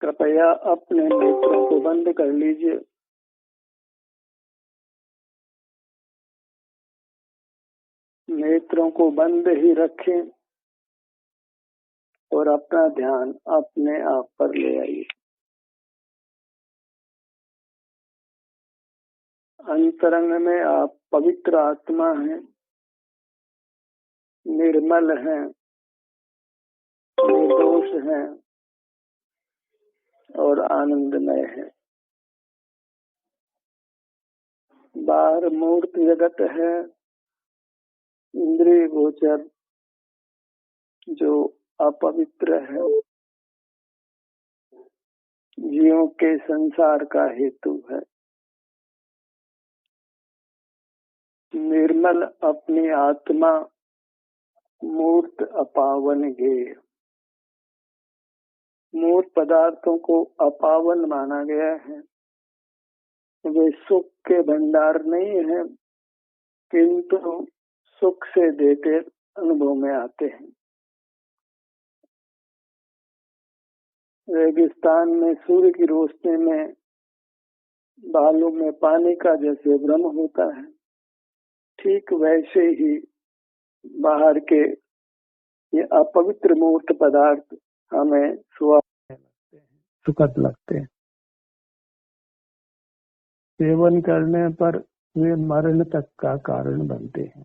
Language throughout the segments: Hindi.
कृपया अपने नेत्रों को बंद कर लीजिए। नेत्रों को बंद ही रखें और अपना ध्यान अपने आप पर ले आइए। अंतरंग में आप पवित्र आत्मा हैं, निर्मल हैं, निर्दोष हैं और आनंदमय हैं। बाहर मूर्त जगत है, इंद्रिय गोचर, जो अपवित्र है, जीवों के संसार का हेतु है। निर्मल अपनी आत्मा मूर्त अपावन गेय। मूर्त पदार्थों को अपावन माना गया है। वे सुख के भंडार नहीं है, किंतु सुख से देते अनुभव में आते हैं। रेगिस्तान में सूर्य की रोशनी में बालू में पानी का जैसे भ्रम होता है, ठीक वैसे ही बाहर के ये अपवित्र मूर्त पदार्थ हमें सुखद लगते हैं। सेवन करने पर वे मरण तक का कारण बनते हैं।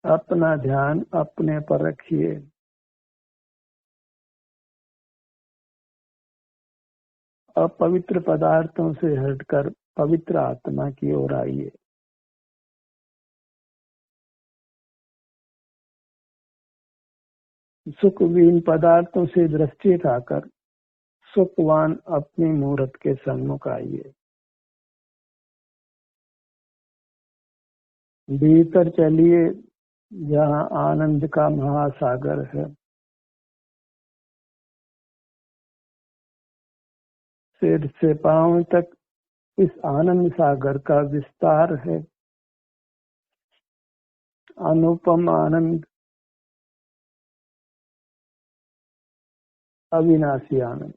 अपना ध्यान अपने पर रखिए। अपवित्र पदार्थों से हटकर पवित्र आत्मा की ओर आइए। सुखविहीन पदार्थों से दृष्टि हटाकर सुखवान अपनी मूर्त के सन्मुख आइए। भीतर चलिए, जहाँ आनंद का महासागर है। सिर से पांव तक इस आनंद सागर का विस्तार है। अनुपम आनंद, अविनाशी आनंद।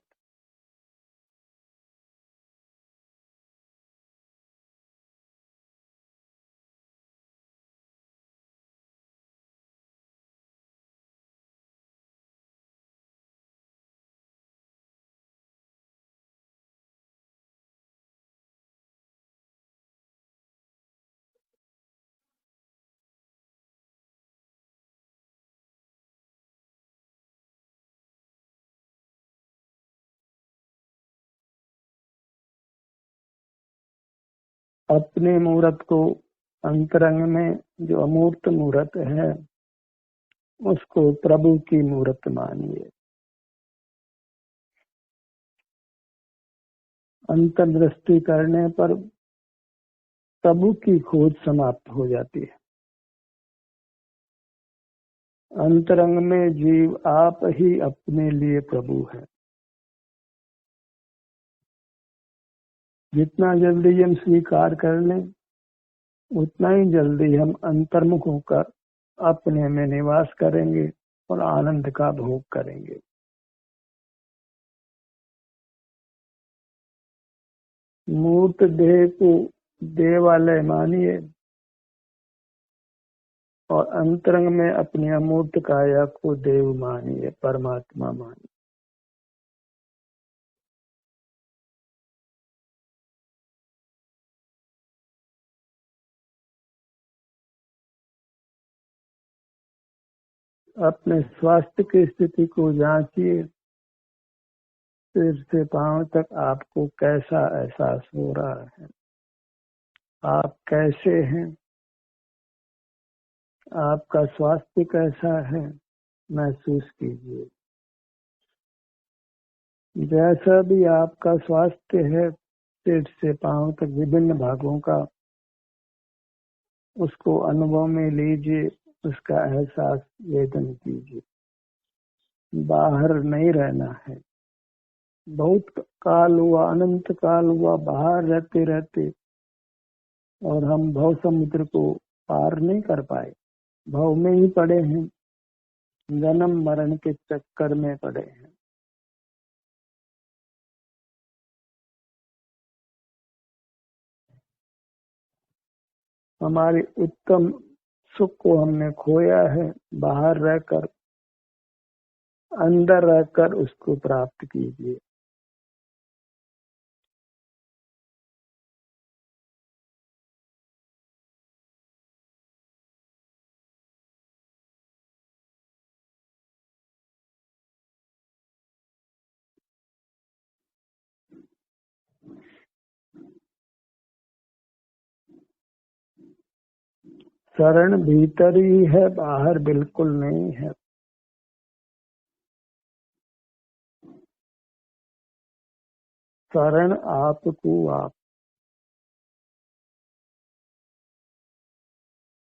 अपने मूर्त को अंतरंग में जो अमूर्त मूर्त है, उसको प्रभु की मूर्त मानिए। अंतर्दृष्टि करने पर प्रभु की खोज समाप्त हो जाती है। अंतरंग में जीव आप ही अपने लिए प्रभु है। जितना जल्दी हम स्वीकार कर लें, उतना ही जल्दी हम अंतर्मुख होकर अपने में निवास करेंगे और आनंद का भोग करेंगे। मूर्त देह को देवालय मानिए और अंतरंग में अपनी अमूर्त काया को देव मानिए, परमात्मा मानिए। अपने स्वास्थ्य की स्थिति को जांचिए। सिर से पांव तक आपको कैसा एहसास हो रहा है, आप कैसे हैं, आपका स्वास्थ्य कैसा है, महसूस कीजिए। जैसा भी आपका स्वास्थ्य है, सिर से पांव तक विभिन्न भागों का उसको अनुभव में लीजिए, उसका एहसास वेदन कीजिए। बाहर नहीं रहना है। बहुत काल हुआ, अनंत काल हुआ बाहर रहते रहते और हम भव समुद्र को पार नहीं कर पाए। भव में ही पड़े हैं, जन्म मरण के चक्कर में पड़े हैं। हमारे उत्तम सुख को हमने खोया है, बाहर रहकर, अंदर रहकर उसको प्राप्त कीजिए। शरण भीतर ही है, बाहर बिल्कुल नहीं है। शरण आपको आप,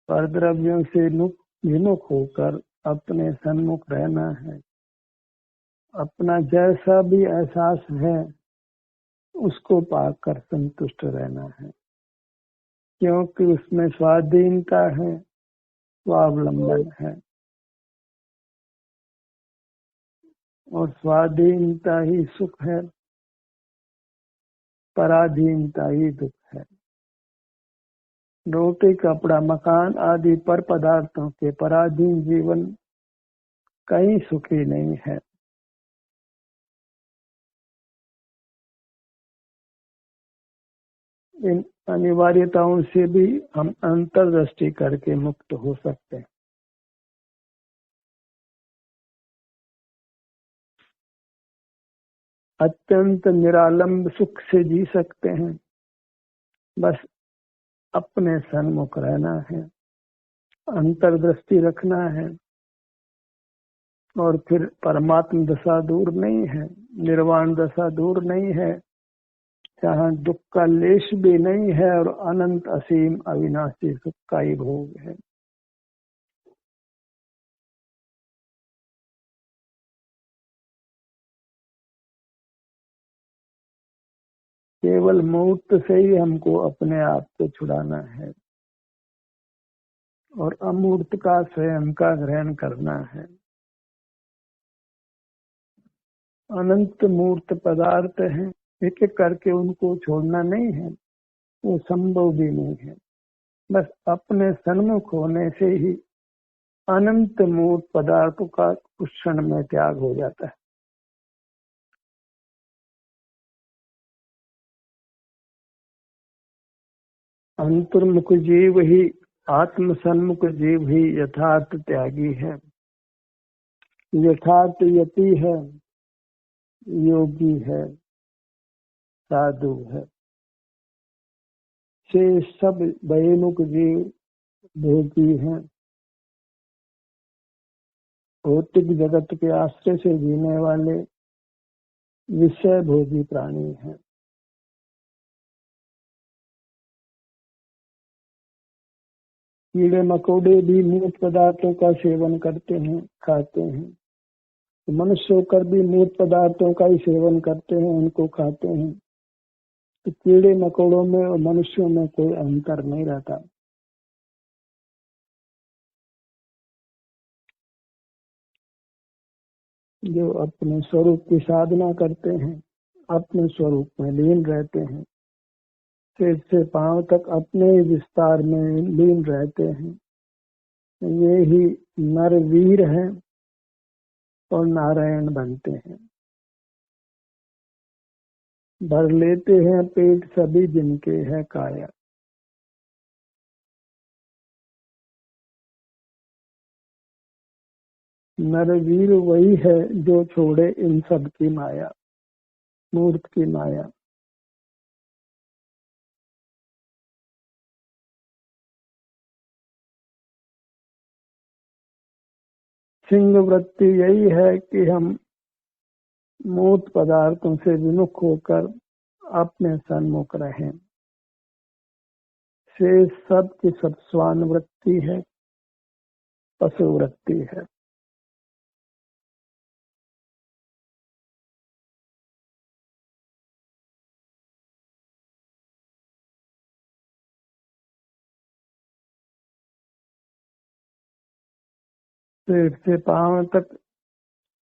परद्रव्यों से विमुख होकर अपने सन्मुख रहना है। अपना जैसा भी एहसास है उसको पाकर संतुष्ट रहना है, क्योंकि उसमें स्वाधीनता है, स्वावलंबन है, और स्वाधीनता ही सुख है, पराधीनता ही दुख है। रोटी कपड़ा मकान आदि पर पदार्थों के पराधीन जीवन कहीं सुखी नहीं है। इन अनिवार्यताओं से भी हम अंतर्दृष्टि करके मुक्त हो सकते हैं। अत्यंत निरालंब सुख से जी सकते हैं, बस अपने सन्मुख रहना है, अंतर्दृष्टि रखना है, और फिर परमात्म दशा दूर नहीं है, निर्वाण दशा दूर नहीं है, जहाँ दुख का लेश भी नहीं है और अनंत असीम अविनाशी सुख का ही भोग है। केवल मूर्त से ही हमको अपने आप को छुड़ाना है और अमूर्त का स्वयं का ग्रहण करना है। अनंत मूर्त पदार्थ हैं, एक एक करके उनको छोड़ना नहीं है, वो संभव भी नहीं है। बस अपने सन्मुख होने से ही अनंत मूर्त पदार्थों का उस क्षण में त्याग हो जाता है। अंतर्मुख जीव ही, आत्म सन्मुख जीव ही यथार्थ त्यागी है, यथार्थ यति है, योगी है, साधु है। शेष सब बहिर्मुख जीव भोगी हैं, भौतिक जगत के आश्रय से जीने वाले विषय भोगी प्राणी हैं। कीड़े मकोड़े भी मूर्त पदार्थों का सेवन करते हैं, खाते हैं। तो मनुष्य होकर भी मूर्त पदार्थों का ही सेवन करते हैं, उनको खाते हैं। तो कीड़े मकोड़ों में और मनुष्यों में कोई अंतर नहीं रहता। जो अपने स्वरूप की साधना करते हैं, अपने स्वरूप में लीन रहते हैं, सिर से पांव तक अपने विस्तार में लीन रहते हैं, ये ही नर वीर हैं और नारायण बनते हैं। भर लेते हैं पेट सभी जिनके है काया। नरवीर वही है जो छोड़े इन सब की माया, मूर्त की माया। सिंह वृत्ति यही है कि हम मूर्त पदार्थों से विमुख होकर अपने सन्मुख रहें। शेष सब की सब स्वान वृत्ति है, पशु वृत्ति है। सिर से पांव तक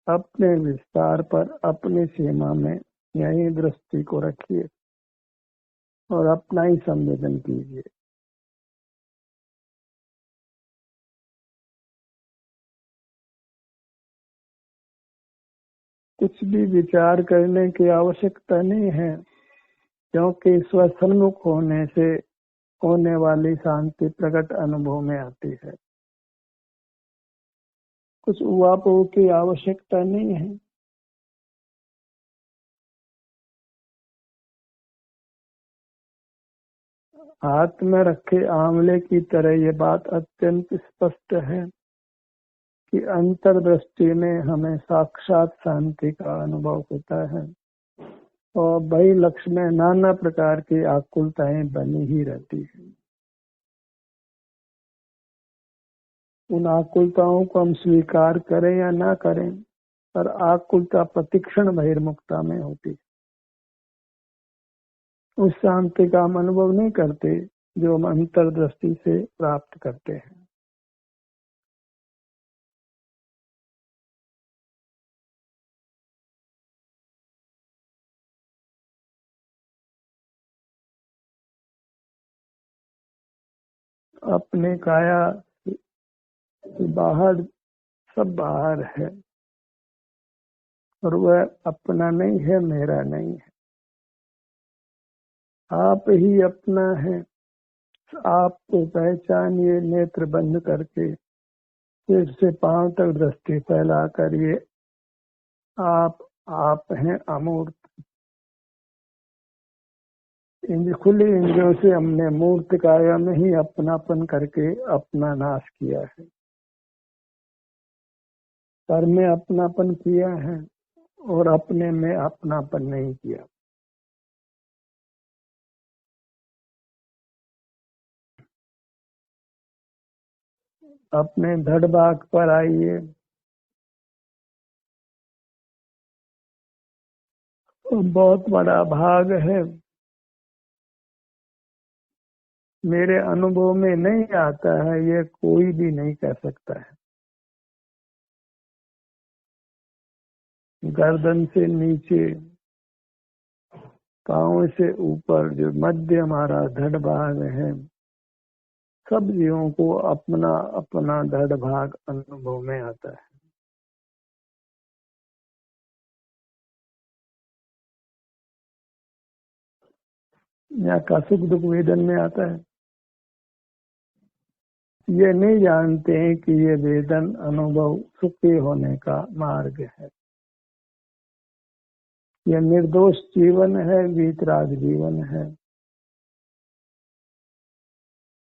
अपने विस्तार पर अपनी सीमा में यही दृष्टि को रखिए और अपना ही संवेदन कीजिए। कुछ भी विचार करने की आवश्यकता नहीं है, क्योंकि स्वसन्मुख होने से होने वाली शांति प्रकट अनुभव में आती है। कुछ उवापों की आवश्यकता नहीं है। हाथ में रखे आंवले की तरह ये बात अत्यंत स्पष्ट है कि अंतर्दृष्टि में हमें साक्षात शांति का अनुभव होता है और वही लक्ष्य में नाना प्रकार की आकुलताएं बनी ही रहती है। उन आकुलताओं को हम स्वीकार करें या ना करें, पर आकुलता प्रतिक्षण बहिर्मुखता में होती है। उस शांति का हम अनुभव नहीं करते जो हम अंतर्दृष्टि से प्राप्त करते हैं। अपने काया बाहर सब बाहर है और वह अपना नहीं है, मेरा नहीं है। आप ही अपना है। आपको पहचानिए नेत्र बंद करके, सिर से पांव तक दृष्टि फैला करिए। आप हैं अमूर्त। खुली इंद्रियों से हमने मूर्त काया में ही अपनापन करके अपना नाश किया है। पर में अपनापन किया है और अपने में अपनापन नहीं किया। अपने धड़ भाग पर आइए। बहुत बड़ा भाग है, मेरे अनुभव में नहीं आता है, ये कोई भी नहीं कह सकता है। गर्दन से नीचे, पांव से ऊपर जो मध्य हमारा धड़ भाग है, सब जीवों को अपना अपना धड़ भाग अनुभव में आता है। यहाँ का सुख दुख वेदन में आता है। ये नहीं जानते हैं कि ये वेदन अनुभव सुखी होने का मार्ग है। यह निर्दोष जीवन है, वीतराग जीवन है।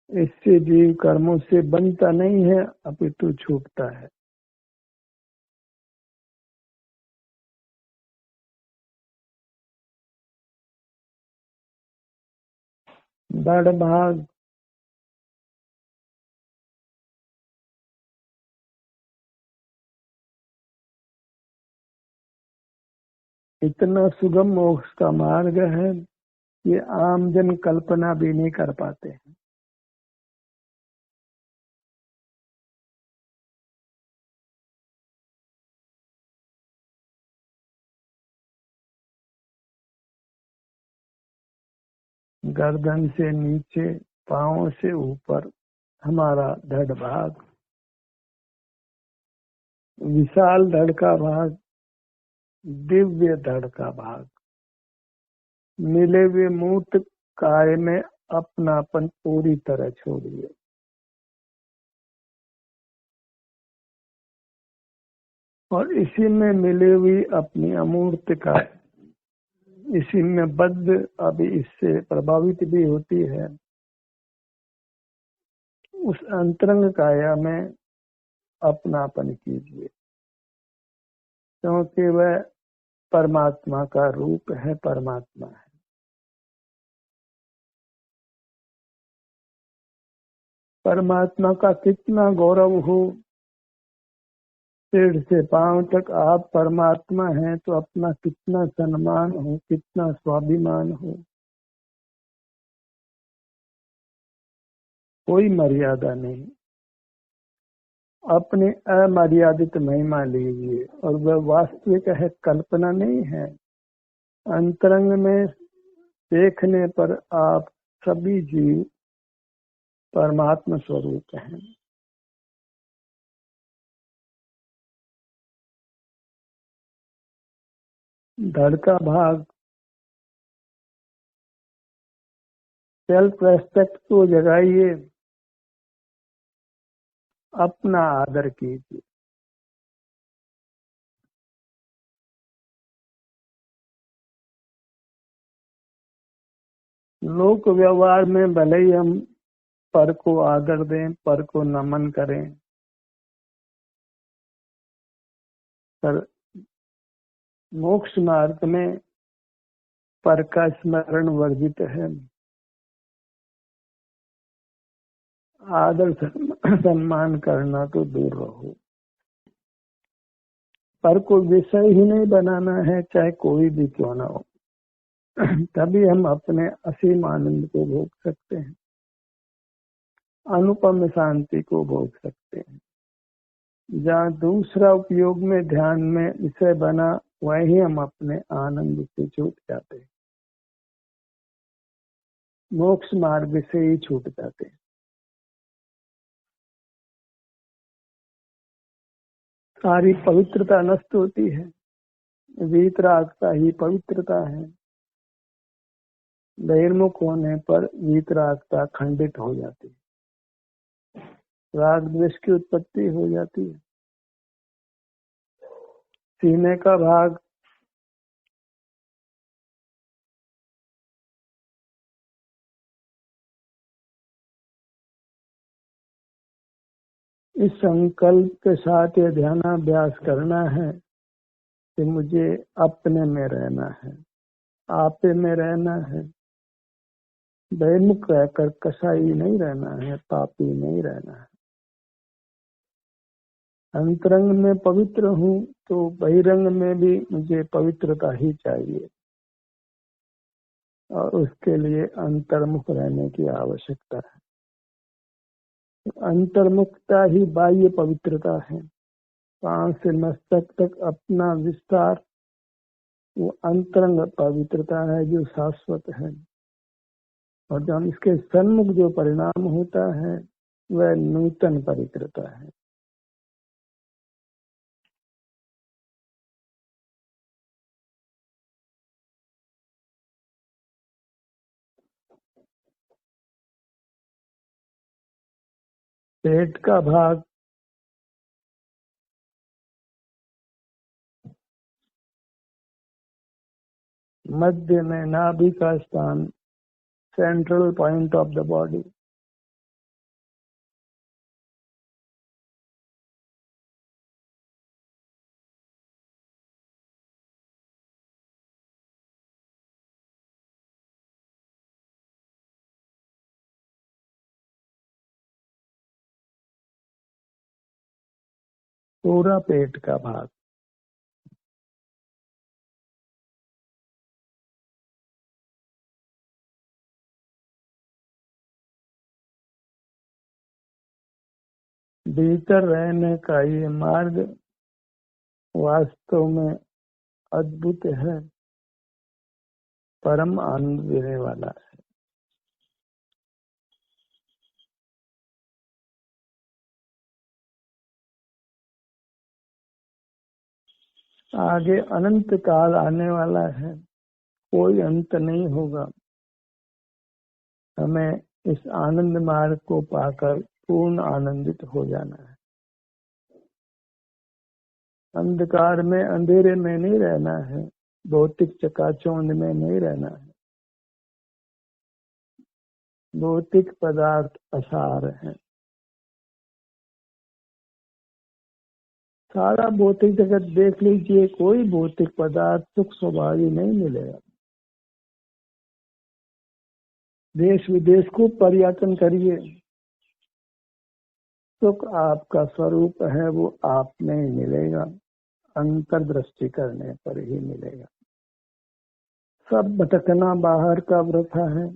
इससे जीव कर्मों से बनता नहीं है, अपितु छूटता है। धड़ भाग इतना सुगम मोक्ष का मार्ग है, ये आम जन कल्पना भी नहीं कर पाते हैं। गर्दन से नीचे, पांव से ऊपर हमारा धड़ भाग, विशाल धड़ का भाग, दिव्य धड़ का भाग, मिले हुए मूर्त काय में अपनापन पूरी तरह छोड़िए। और इसी में मिली हुई अपनी अमूर्त काय, इसी में बद्ध अभी इससे प्रभावित भी होती है। उस अंतरंग काया में अपनापन कीजिए, क्योंकि वह परमात्मा का रूप है, परमात्मा है। परमात्मा का कितना गौरव हो, सिर से पांव तक आप परमात्मा हैं, तो अपना कितना सम्मान हो, कितना स्वाभिमान हो। कोई मर्यादा नहीं। अपनी अमर्यादित महिमा लीजिए, और वह वास्तविक है, कल्पना नहीं है। अंतरंग में देखने पर आप सभी जीव परमात्मा स्वरूप हैं। धड़ का भाग सेल्फ रेस्पेक्ट को जगाइए, अपना आदर कीजिए। लोक व्यवहार में भले ही हम पर को आदर दें, पर को नमन करें, पर मोक्ष मार्ग में पर का स्मरण वर्जित है। आदर सम्मान करना तो दूर रहो। पर को विषय ही नहीं बनाना है, चाहे कोई भी क्यों ना हो। तभी हम अपने असीम आनंद को भोग सकते हैं, अनुपम शांति को भोग सकते हैं। जहाँ दूसरा उपयोग में ध्यान में विषय बना, वहीं हम अपने आनंद से छूट जाते हैं, मोक्ष मार्ग से ही छूट जाते हैं। सारी पवित्रता नष्ट होती है, वीतरागता ही पवित्रता है। बहिर्मुख होने पर वीतरागता खंडित हो जाती है, राग द्वेष की उत्पत्ति हो जाती है। सीने का भाग इस संकल्प के साथ ये ध्यानाभ्यास करना है कि मुझे अपने में रहना है, आपे में रहना है। बहिर्मुख रहकर कसाई नहीं रहना है, पापी नहीं रहना है। अंतरंग में पवित्र हूँ तो बहिरंग में भी मुझे पवित्रता ही चाहिए, और उसके लिए अंतर्मुख रहने की आवश्यकता है। अंतर्मुखता ही बाह्य पवित्रता है। पांव से मस्तक तक अपना विस्तार वो अंतरंग पवित्रता है जो शाश्वत है, और जब इसके सन्मुख जो परिणाम होता है वह नूतन पवित्रता है। पेट का भाग मध्य में नाभि का स्थान, central point of the body. पूरा पेट का भाग भीतर रहने का ये मार्ग वास्तव में अद्भुत है, परम आनंद देने वाला है। आगे अनंत काल आने वाला है, कोई अंत नहीं होगा। हमें इस आनंद मार्ग को पाकर पूर्ण आनंदित हो जाना है। अंधकार में, अंधेरे में नहीं रहना है, भौतिक चकाचौंध में नहीं रहना है। भौतिक पदार्थ असार है, सारा भौतिक जगत देख लीजिए, कोई भौतिक पदार्थ सुख स्वभावी नहीं मिलेगा। देश विदेश को पर्यटन करिए, सुख आपका स्वरूप है, वो आप में ही मिलेगा, अंतर्दृष्टि करने पर ही मिलेगा। सब भटकना बाहर का वृथा है।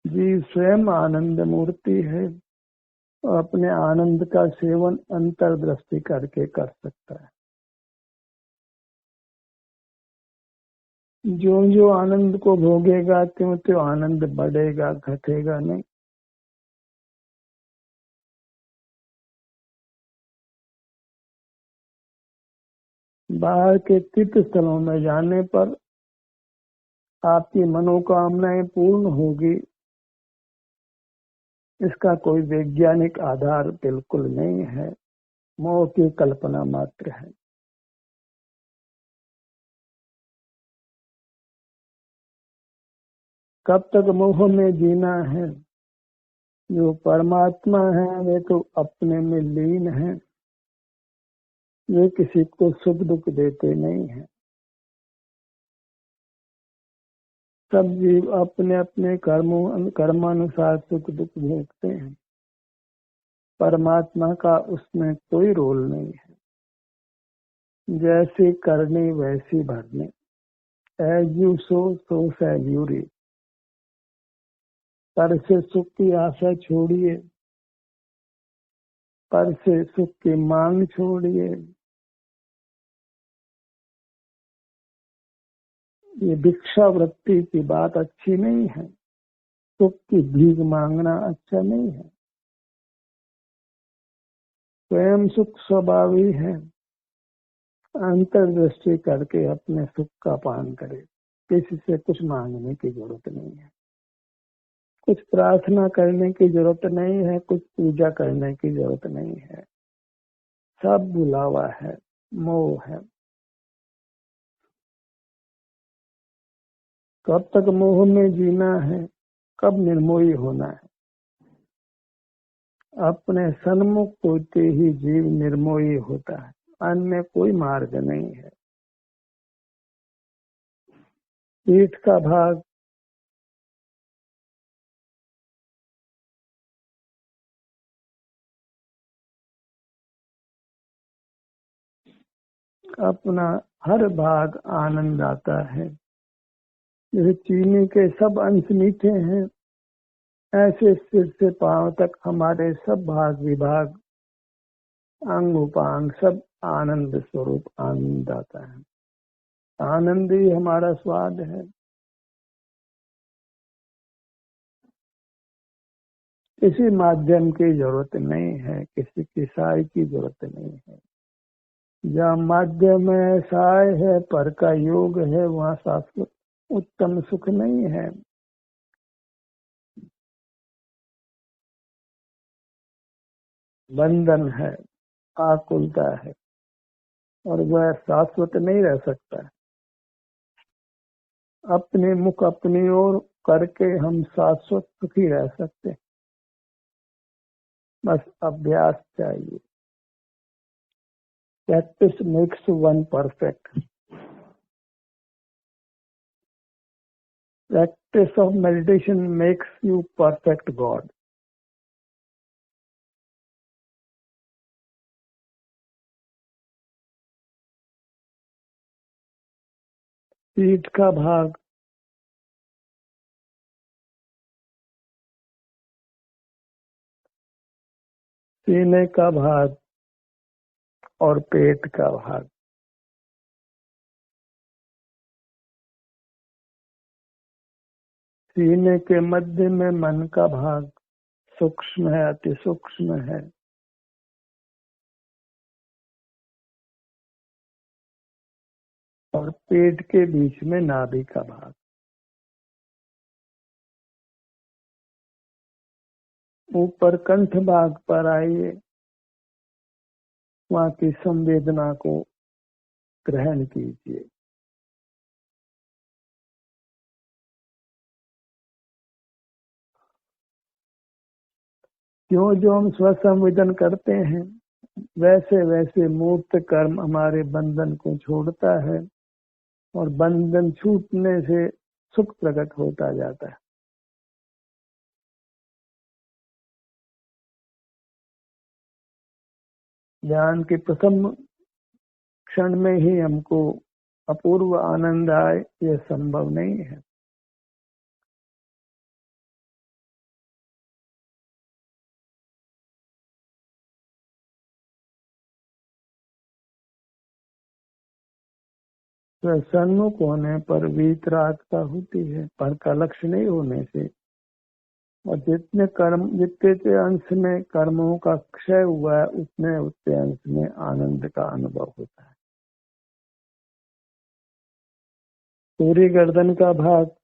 जीव स्वयं आनंद मूर्ति है और अपने आनंद का सेवन अंतर्दृष्टि करके कर सकता है। जो जो आनंद को भोगेगा त्यों त्यों आनंद बढ़ेगा, घटेगा नहीं। बाहर के तीर्थ स्थलों में जाने पर आपकी मनोकामनाएं पूर्ण होगी, इसका कोई वैज्ञानिक आधार बिल्कुल नहीं है, मोह की कल्पना मात्र है। कब तक मोह में जीना है? जो परमात्मा है वे तो अपने में लीन है, वे किसी को सुख दुख देते नहीं है। सब जीव अपने अपने कर्मानुसार सुख दुख भोगते हैं, परमात्मा का उसमें कोई रोल नहीं है। जैसे करनी वैसी भरनी, as you sow shall you reap. पर से सुख की आशा छोड़िए, पर से सुख की मांग छोड़िए। ये भिक्षा वृत्ति की बात अच्छी नहीं है, सुख की भीख मांगना अच्छा नहीं है। स्वयं सुख स्वभावी है, अंतर्दृष्टि करके अपने सुख का पान करे, किसी से कुछ मांगने की जरूरत नहीं है, कुछ प्रार्थना करने की जरूरत नहीं है, कुछ पूजा करने की जरूरत नहीं है। सब बुलावा है, मोह है। कब तक मोह में जीना है? कब निर्मोही होना है? अपने सन्मुख होते ही जीव निर्मोही होता है, अन्य कोई मार्ग नहीं है। पीठ का भाग अपना हर भाग आनंद आता है। जैसे चीनी के सब अंश मीठे हैं, ऐसे सिर से पांव तक हमारे सब भाग विभाग अंग उपांग सब आनंद स्वरूप आनंद आता है। आनंद ही हमारा स्वाद है। किसी माध्यम की जरूरत नहीं है, किसी की सहाय की जरूरत नहीं है। जहाँ माध्यम है, सहाय है, पर का योग है, वहाँ शाश्वत उत्तम सुख नहीं है। बंधन है, आकुलता है, और वह शाश्वत नहीं रह सकता है। अपने मुख अपनी ओर करके हम शाश्वत सुखी रह सकते हैं, बस अभ्यास चाहिए। Practice makes one perfect. Practice of meditation makes you perfect God. पीठ का भाग सीने का भाग और पेट का भाग। सीने के मध्य में मन का भाग सूक्ष्म है, अति सूक्ष्म है। और पेट के बीच में नाभि का भाग। ऊपर कंठ भाग पर आइए, वहां की संवेदना को ग्रहण कीजिए। जो जो हम स्वसंवेदन करते हैं, वैसे वैसे मूर्त कर्म हमारे बंधन को छोड़ता है, और बंधन छूटने से सुख प्रकट होता जाता है। ध्यान के प्रथम क्षण में ही हमको अपूर्व आनंद आए, यह संभव नहीं है। सन्मुख होने पर वीतरागता होती है, पर का लक्ष्य नहीं होने से। और जितने अंश में कर्मों का क्षय हुआ है उतने अंश में आनंद का अनुभव होता है। पूरी गर्दन का भाग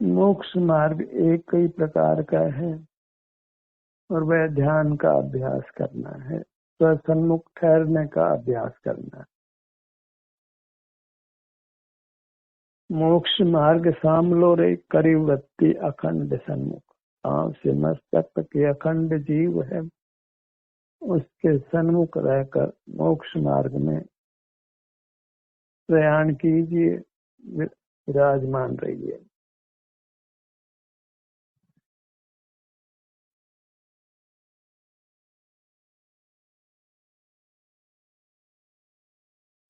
मोक्ष मार्ग एक कई प्रकार का है और वह ध्यान का अभ्यास करना है, सन्मुख ठहरने का अभ्यास करना है। मोक्ष मार्ग सामलोरे करिवृत्ति अखंड सन्मुख, पांव से मस्तक तक के अखंड जीव है, उसके सन्मुख रहकर मोक्ष मार्ग में प्रयाण कीजिए, विराजमान रहिए।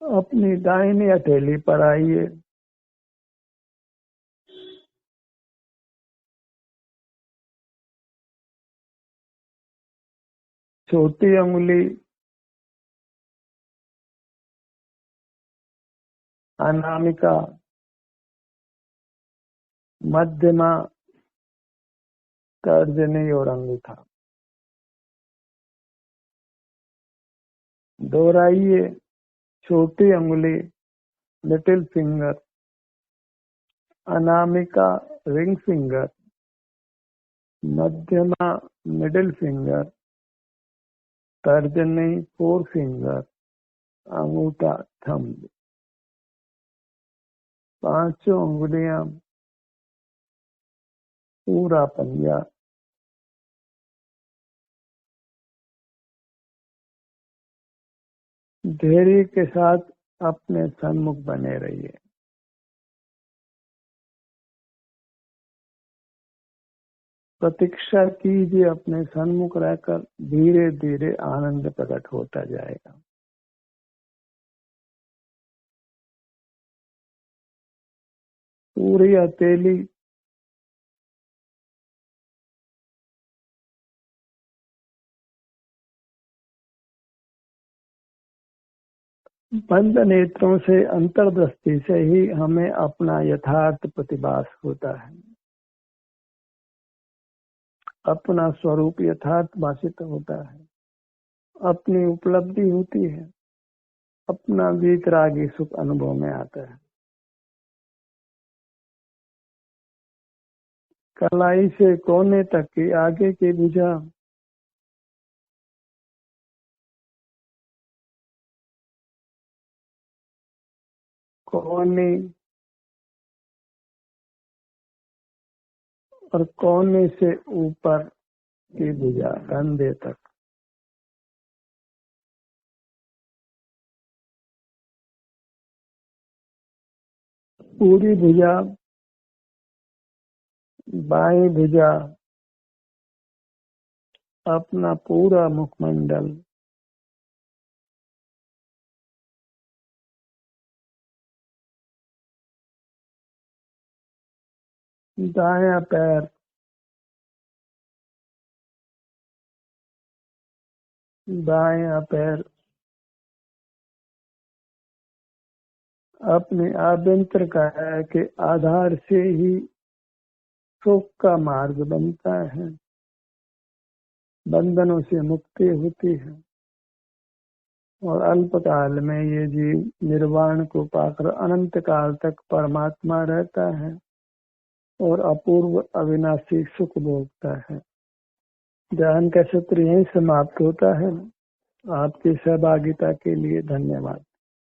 अपनी दाहिनी हथेली पर आइए, छोटी अंगुली अनामिका, मध्यमा तर्जनी और अंगूठा दोहराइए। छोटी अंगुली little finger, Anamika ring finger, मध्यमा मिडिल फिंगर, तर्जनी फोर फिंगर, अंगूठा थंब। पांचों अंगुलियां पूरा पंजा, धैर्य के साथ अपने सन्मुख बने रहिए। प्रतीक्षा कीजिए, अपने सन्मुख रहकर धीरे धीरे आनंद प्रकट होता जाएगा। पूरी हथेली बंद नेत्रों से अंतर्दृष्टि से ही हमें अपना यथार्थ प्रतिभास होता है, अपना स्वरूप यथार्थ भाषित होता है, अपनी उपलब्धि होती है, अपना वीतरागी सुख अनुभव में आता है। कलाई से कोने तक की आगे की भुजा कोने और कोने से ऊपर की भुजा कंधे तक, पूरी भुजा, बाएं भुजा, अपना पूरा मुखमंडल, दायां पैर, दायां पैर, अपने आभ्यंतर काया के आधार से ही सुख का मार्ग बनता है, बंधनों से मुक्ति होती है और अल्पकाल में ये जीव निर्वाण को पाकर अनंत काल तक परमात्मा रहता है और अपूर्व अविनाशी सुख भोगता है। ध्यान का सत्र यहीं समाप्त होता है। आपकी सहभागिता के लिए धन्यवाद।